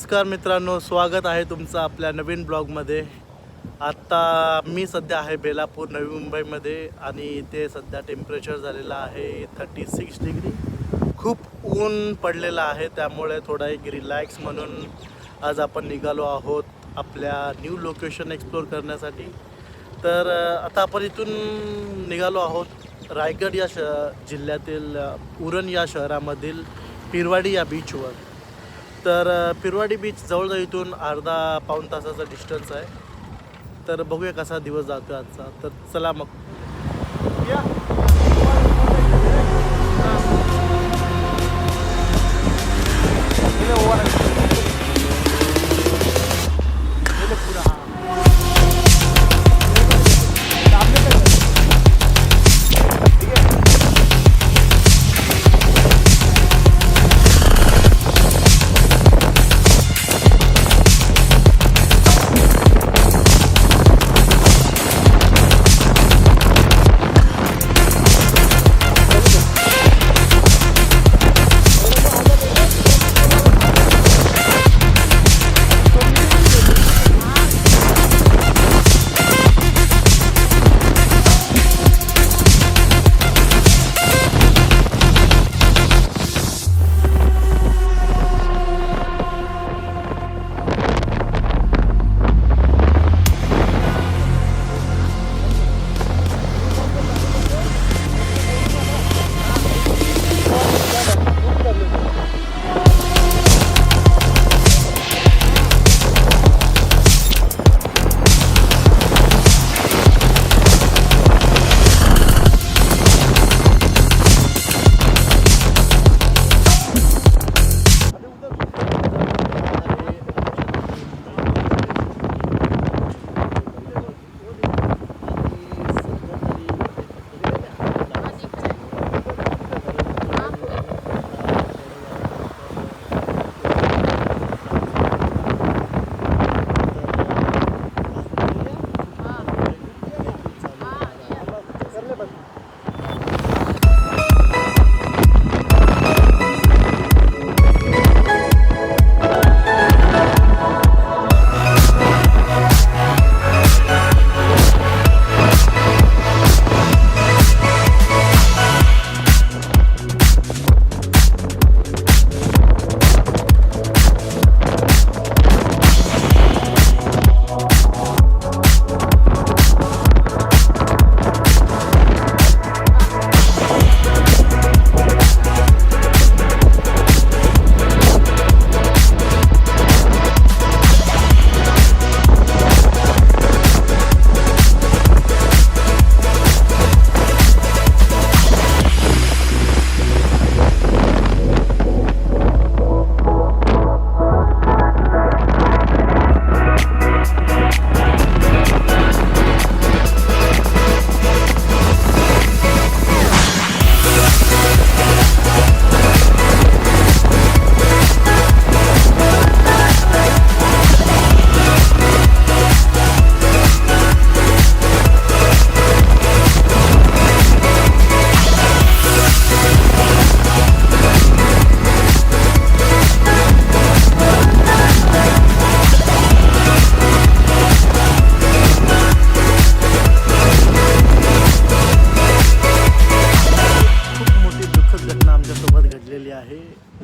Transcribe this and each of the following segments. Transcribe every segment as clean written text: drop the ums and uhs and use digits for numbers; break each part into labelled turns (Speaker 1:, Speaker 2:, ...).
Speaker 1: नमस्कार मित्रांनो, स्वागत आहे तुमचं आपल्या नवीन ब्लॉगमध्ये. आत्ता मी सध्या आहे बेलापूर नवी मुंबईमध्ये आणि इथे सध्या टेम्परेचर झालेलं आहे 36 डिग्री. खूप ऊन पडलेलं आहे, त्यामुळे थोडा एक रिलॅक्स म्हणून आज आपण निघालो आहोत आपल्या न्यू लोकेशन एक्सप्लोर करण्यासाठी. तर आता आपण इथून निघालो आहोत रायगड या जिल्ह्यातील उरण या शहरामधील पिरवाडी या बीचवर. तर पिरवाडी बीच जवळजवळ इथून अर्धा पाऊण तासाचा डिस्टन्स आहे. तर बघूया कसा दिवस जातो आजचा. तर चला मग या.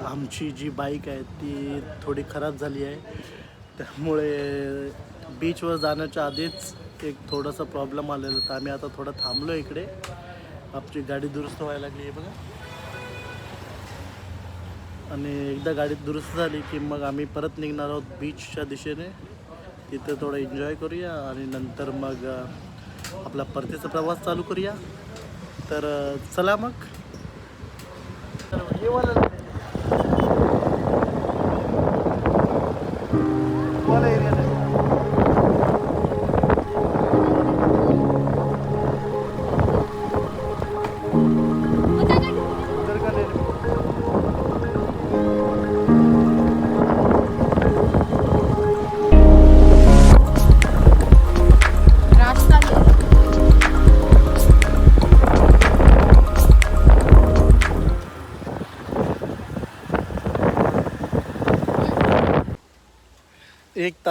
Speaker 1: आमची जी बाईक आहे ती थोडी खराब झाली आहे, त्यामुळे बीचवर जाण्याच्या आधीच एक थोडासा प्रॉब्लेम आलेला. तर आम्ही आता थोडं थांबलो इकडे. आमची गाडी दुरुस्त व्हायला लागली आहे बघा. आणि एकदा गाडी दुरुस्त झाली की मग आम्ही परत निघणार आहोत बीचच्या दिशेने. तिथं थोडं एन्जॉय करूया आणि नंतर मग आपला परतीचा प्रवास चालू करूया. तर चला मग.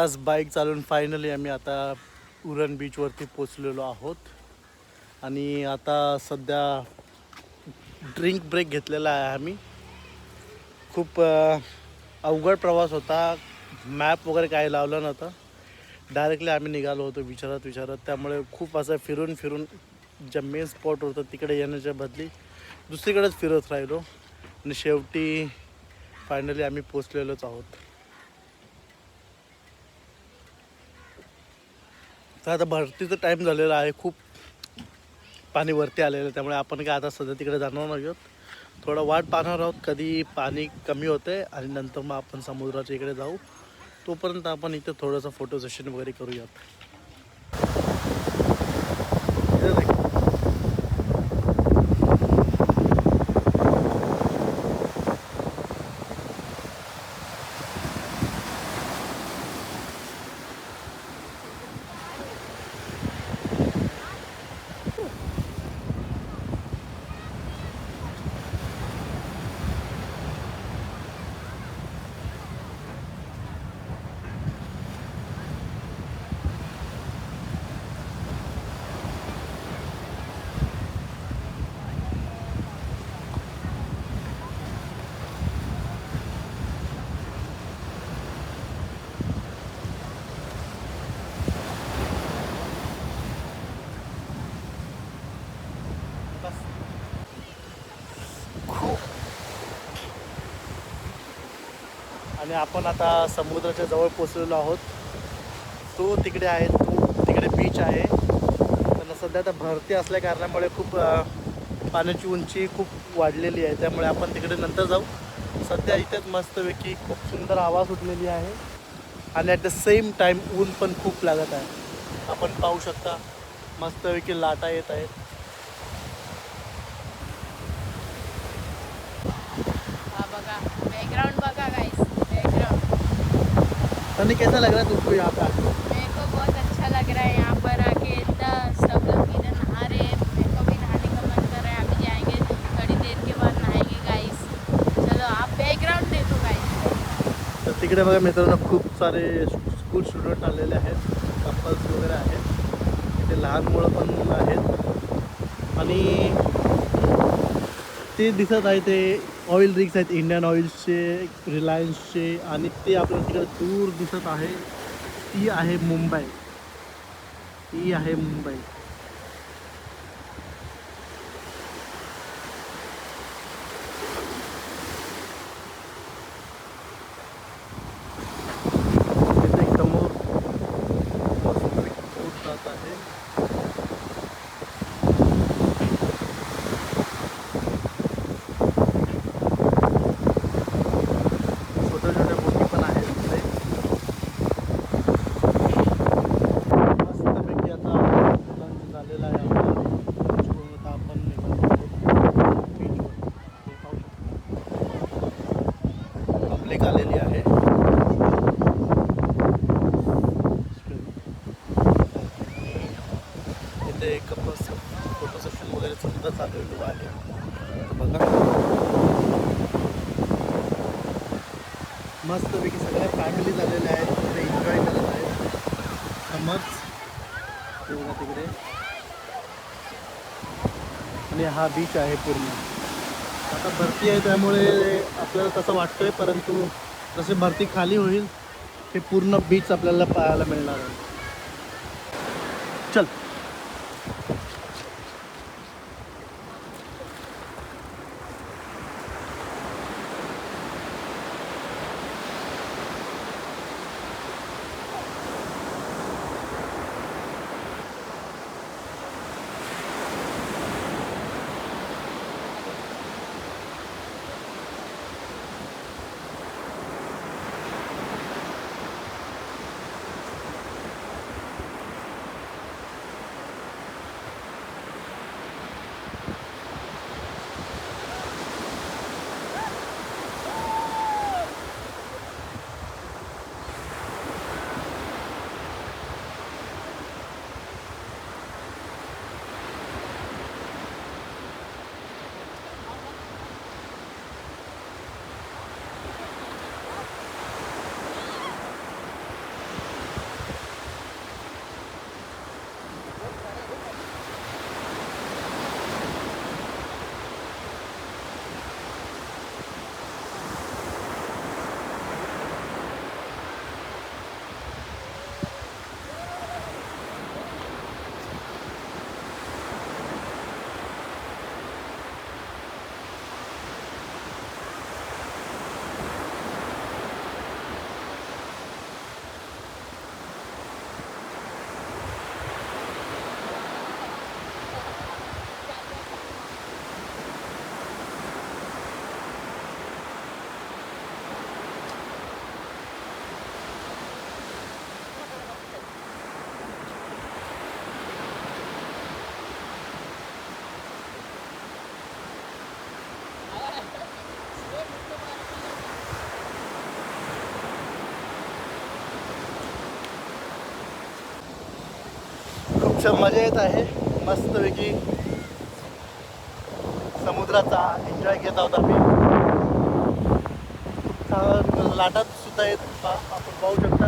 Speaker 1: तास बाईक चालवून फायनली आम्ही आता उरण बीचवरती पोचलेलो आहोत. आणि आता सध्या ड्रिंक ब्रेक घेतलेला आहे आम्ही. खूप अवघड प्रवास होता. मॅप वगैरे काही लावलं नव्हतं. डायरेक्टली आम्ही निघालो होतो विचारत. त्यामुळे खूप असं फिरून ज्या मेन स्पॉट होतं तिकडे येण्याच्या बदली दुसरीकडेच फिरत राहिलो. आणि शेवटी फायनली आम्ही पोचलेलोच आहोत. तर आता भरतीचं टाईम झालेला आहे. खूप पाणी वरती आलेलं आहे. त्यामुळे आपण काय आता सध्या तिकडे जाणार नाही आहोत. थोडं वाट पाहणार आहोत कधी पाणी कमी होते आणि नंतर मग आपण समुद्राच्या इकडे जाऊ. तोपर्यंत आपण इथे थोडंसं फोटो सेशन वगैरे करूयात. आणि आपण आता समुद्राच्या जवळ पोचलेलो आहोत. तो तिकडे आहे, तो तिकडे बीच आहे. पण सध्या आता भरती असल्या कारणामुळे खूप पाण्याची उंची खूप वाढलेली आहे. त्यामुळे आपण तिकडे नंतर जाऊ. सध्या इथेच मस्तपैकी खूप सुंदर हवा सुटलेली आहे. आणि ॲट द सेम टाईम ऊन पण खूप लागत आहे. आपण पाहू शकता मस्तपैकी लाटा येत आहेत.
Speaker 2: बघा बैकग्राउंड बघा गाइस, बैकग्राउंड।
Speaker 1: तनी कैसा लग रहा है तुमको यहाँ पे?
Speaker 2: मेरे को बहुत अच्छा लग रहा है यहाँ पर आके। इतना सब लोग इधर नहा रहे हैं, मेरे को भी नहाने का मन कर रहा है। अभी जाएंगे थोड़ी देर के बाद नहाएंगे गाइस। चलो आप बैकग्राउंड देखो गाइस।
Speaker 1: तर तिकडे बघा मित्रांनो खूप सारे स्कूल स्टुडंट आलेले आहेत, कपल्स वगैरे आहेत. इथे लहान मुलं पण आहेत. आणि ते दिसत आहे ते ऑइल रिग्स आहेत, इंडियन ऑइल्सचे, रिलायन्सचे. आणि ते आपल्याला तिकडे दूर दिसत आहे. ती आहे मुंबई. ती आहे मुंबई. तिथे समोर बोट जात आहे. छोट्या बोटी पण आहेत तिथे. मस्तपैकी आता लंच झालेला आहे आपला. आता आपण निघालो बीचवर. पाहू शकतो पब्लिक आलेली आहे. इथे कपल्स फोटो सेशन वगैरे सुद्धा चाललेलं आहे. बघा मस्तपैकी सगळ्या फॅमिली झालेल्या आहेत. तिकडे एन्जॉय करत आहेत. समर्स ते बघा तिकडे. आणि हा बीच आहे पूर्ण. आता भरती आहे त्यामुळे आपल्याला तसं वाटतंय, परंतु जसे भरती खाली होईल हे पूर्ण बीच आपल्याला पाहायला मिळणार आहे. चल. मजा येत आहे मस्तपैकी समुद्राचा एन्जॉय घेत आहोत आम्ही. लाटात सुद्धा येत आपण पाहू शकता.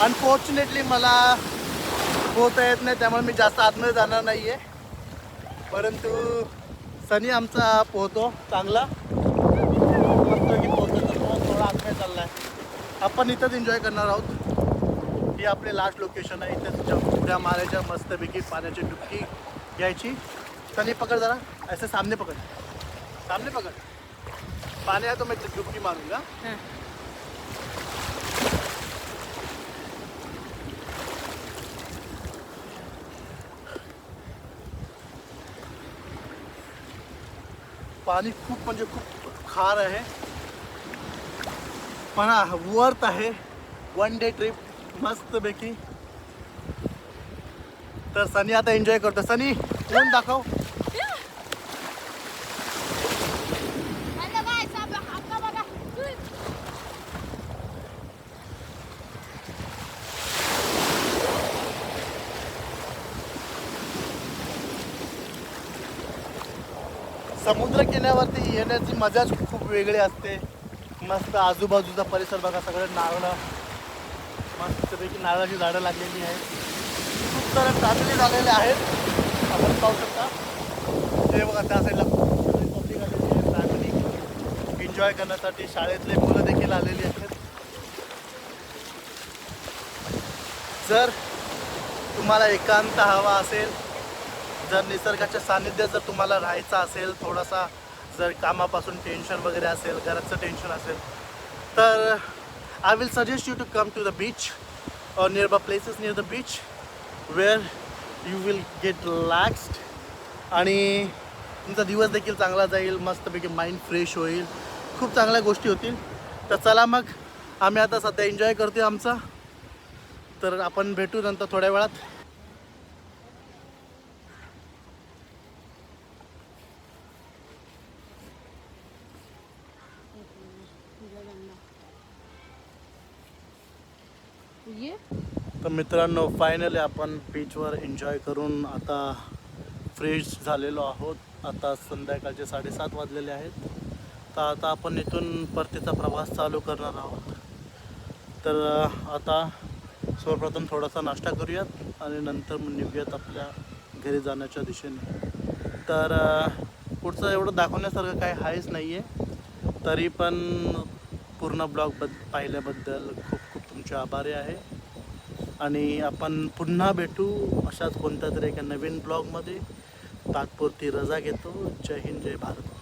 Speaker 1: अनफॉर्च्युनेटली मला पोहता येत नाही, त्यामुळे मी जास्त आतमध्ये जाणार नाही आहे. परंतु सनी आमचा पोहतो चांगला, मस्तपैकी पोहतो, तर तो थोडा आतमध्ये चालला आहे. आपण इथंच एन्जॉय करणार आहोत. ही आपली लास्ट लोकेशन आहे. इथंच उड्या मारायच्या, मस्तपैकी पाण्याची डुबकी घ्यायची. सनी पकड जरा, ऐसे सामने पकड, सामने पकड. पानी आहे तो मैं डुबकी मारूंगा. पाणी खूप म्हणजे खूप खार आहे, पण वर्थ आहे. 1 डे ट्रिप मस्तपैकी. तर सनी आता एन्जॉय करतो. सनी ऊन दाखव. समुद्र किनाऱ्यावरती येण्याची मजाच खूप वेगळी असते. मस्त आजूबाजूचा परिसर बघा, सगळं नारळं, मस्तपैकी नारळाची झाडं लागलेली आहेत. खूप सारे फॅमिली झालेले आहेत, आपण पाहू शकता. ते बघा त्या साईडला पब्लिक आलेली आहे, फॅमिली एन्जॉय करण्यासाठी. शाळेतले मुलं देखील आलेली आहेत. जर तुम्हाला एकांत हवा असेल, जर निसर्गाच्या सानिध्यात जर तुम्हाला राहायचं असेल, थोडासा जर कामापासून टेन्शन वगैरे असेल, घराचं टेन्शन असेल, तर I will suggest you to come to the beach or nearby places near the beach where you will get relaxed आणि तुमचा दिवस देखील चांगला जाईल. मस्तपैकी माइंड फ्रेश होईल, खूप चांगल्या गोष्टी होतील. तर चला मग, आम्ही आता सध्या एन्जॉय करतोय आमचा. तर आपण भेटू नंतर थोड्या वेळात. तर मित्रांनो, फायनली आपण बीचवर एन्जॉय करून आता फ्रेश झालेलो आहोत. आता संध्याकाळचे 7:30 वाजलेले आहेत. तर आता आपण इथून परतीचा प्रवास चालू करणार आहोत. तर आता सर्वप्रथम थोडासा नाश्ता करूयात आणि नंतर मग निघूयात आपल्या घरी जाण्याच्या दिशेने. तर पुढचं एवढं दाखवण्यासारखं काही आहेच नाही आहे. तरी पण पूर्ण ब्लॉग पाहिल्याबद्दल खूप खूप तुमचे आभारी आहे. आणि आपण पुन्हा भेटू अशाच कोणत्या तरी एका नवीन ब्लॉगमध्ये. तात्पुरती रजा घेतो. जय हिंद, जय भारत.